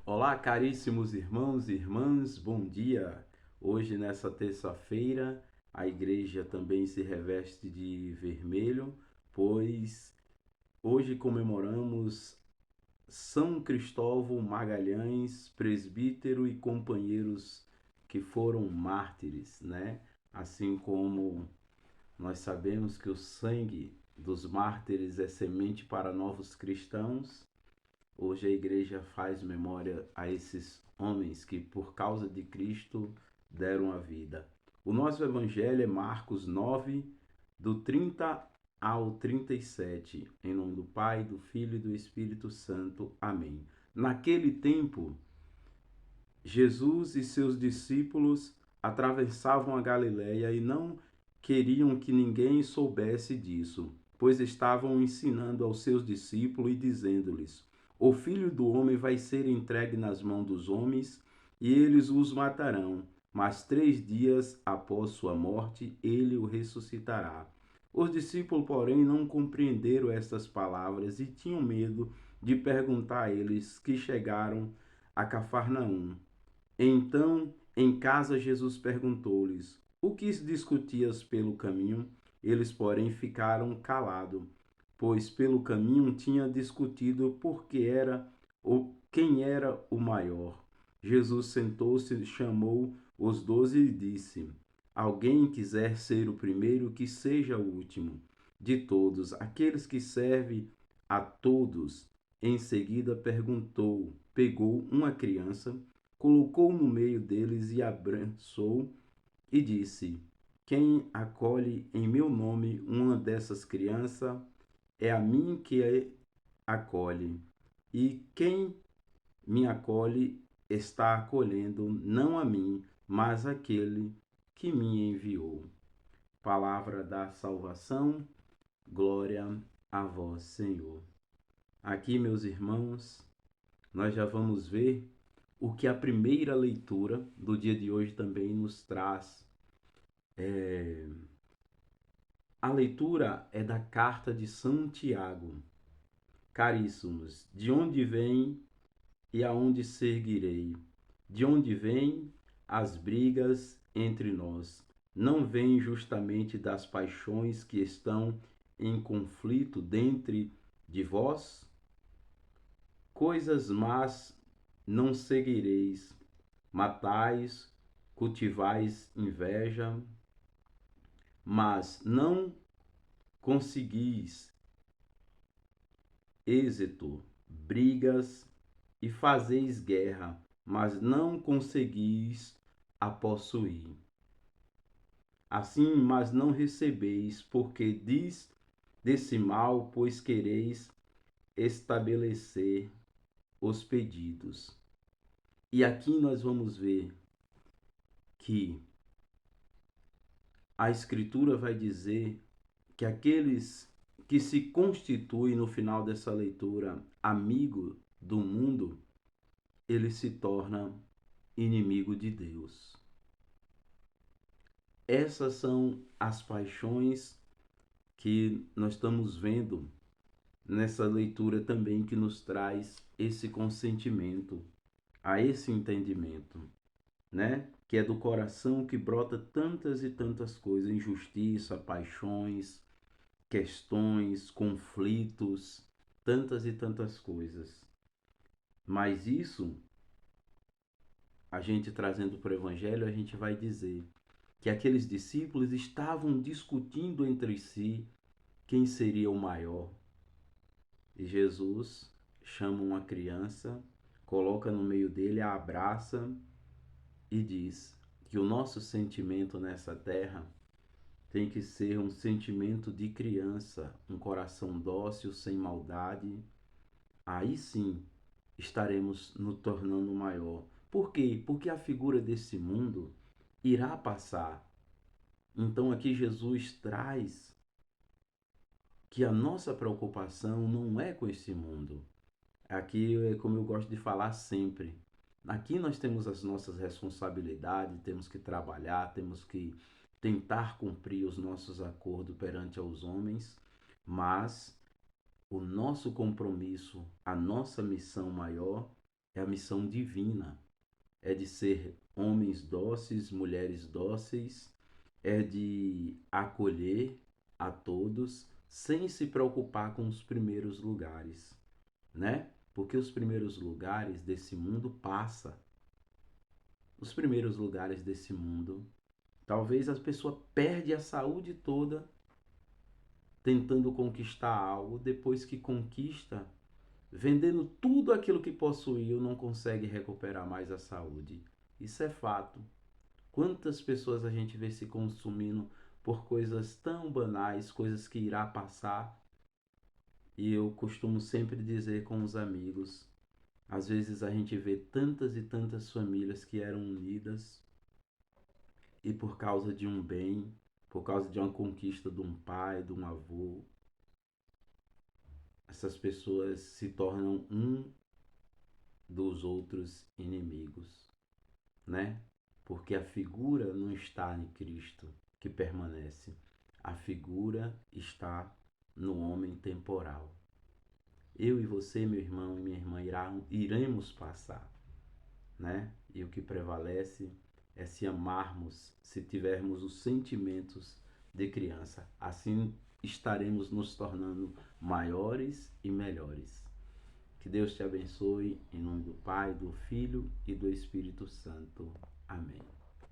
Olá, caríssimos irmãos e irmãs, bom dia! Hoje, nessa terça-feira, a igreja também se reveste de vermelho, pois hoje comemoramos São Cristóvão Magalhães, presbítero e companheiros que foram mártires, né? Assim como nós sabemos que o sangue dos mártires é semente para novos cristãos. Hoje a igreja faz memória a esses homens que, por causa de Cristo, deram a vida. O nosso evangelho é Marcos 9, do 30 ao 37. Em nome do Pai, do Filho e do Espírito Santo. Amém. Naquele tempo, Jesus e seus discípulos atravessavam a Galiléia e não queriam que ninguém soubesse disso, pois estavam ensinando aos seus discípulos e dizendo-lhes: O Filho do Homem vai ser entregue nas mãos dos homens e eles os matarão, mas 3 dias após sua morte ele o ressuscitará. Os discípulos, porém, não compreenderam estas palavras e tinham medo de perguntar a eles que chegaram a Cafarnaum. Então, em casa, Jesus perguntou-lhes: O que discutias pelo caminho? Eles, porém, ficaram calados, pois pelo caminho tinha discutido quem era o maior. Jesus sentou-se, chamou os 12 e disse: Alguém quiser ser o primeiro, que seja o último de todos, aqueles que servem a todos. Em seguida pegou uma criança, colocou no meio deles e abraçou e disse: Quem acolhe em meu nome uma dessas crianças é a mim que acolhe, e quem me acolhe está acolhendo não a mim, mas aquele que me enviou. Palavra da salvação, glória a vós, Senhor. Aqui, meus irmãos, nós já vamos ver o que a primeira leitura do dia de hoje também nos traz. A leitura é da carta de São Tiago. Caríssimos, de onde vem e aonde seguirei? De onde vêm as brigas entre nós? Não vêm justamente das paixões que estão em conflito dentro de vós? Coisas más não seguireis, matais, cultivais inveja, mas não conseguis êxito, brigas e fazeis guerra, mas não conseguis a possuir. Assim, mas não recebeis, porque diz desse mal, pois quereis estabelecer os pedidos. E aqui nós vamos ver que a Escritura vai dizer que aqueles que se constituem no final dessa leitura amigo do mundo, ele se torna inimigo de Deus. Essas são as paixões que nós estamos vendo nessa leitura também, que nos traz esse consentimento, a esse entendimento, né? Que é do coração que brota tantas e tantas coisas, injustiça, paixões, questões, conflitos, tantas e tantas coisas. Mas isso, a gente trazendo para o Evangelho, a gente vai dizer que aqueles discípulos estavam discutindo entre si quem seria o maior. E Jesus chama uma criança, coloca no meio dele, a abraça e diz que o nosso sentimento nessa terra tem que ser um sentimento de criança, um coração dócil, sem maldade. Aí sim estaremos nos tornando maior. Por quê? Porque a figura desse mundo irá passar. Então aqui Jesus traz que a nossa preocupação não é com esse mundo. Aqui é como eu gosto de falar sempre. Aqui nós temos as nossas responsabilidades, temos que trabalhar, temos que tentar cumprir os nossos acordos perante aos homens, mas o nosso compromisso, a nossa missão maior é a missão divina, é de ser homens dóceis, mulheres dóceis, é de acolher a todos sem se preocupar com os primeiros lugares, né? Porque os primeiros lugares desse mundo passa. Os primeiros lugares desse mundo, talvez a pessoa perde a saúde toda tentando conquistar algo, depois que conquista, vendendo tudo aquilo que possuiu, não consegue recuperar mais a saúde. Isso é fato. Quantas pessoas a gente vê se consumindo por coisas tão banais, coisas que irá passar? E eu costumo sempre dizer com os amigos, às vezes a gente vê tantas e tantas famílias que eram unidas e por causa de um bem, por causa de uma conquista de um pai, de um avô, essas pessoas se tornam um dos outros inimigos, né? Porque a figura não está em Cristo que permanece. A figura está no homem temporal. Eu e você, meu irmão e minha irmã, iremos passar, né? E o que prevalece é se amarmos, se tivermos os sentimentos de criança. Assim estaremos nos tornando maiores e melhores. Que Deus te abençoe, em nome do Pai, do Filho e do Espírito Santo. Amém.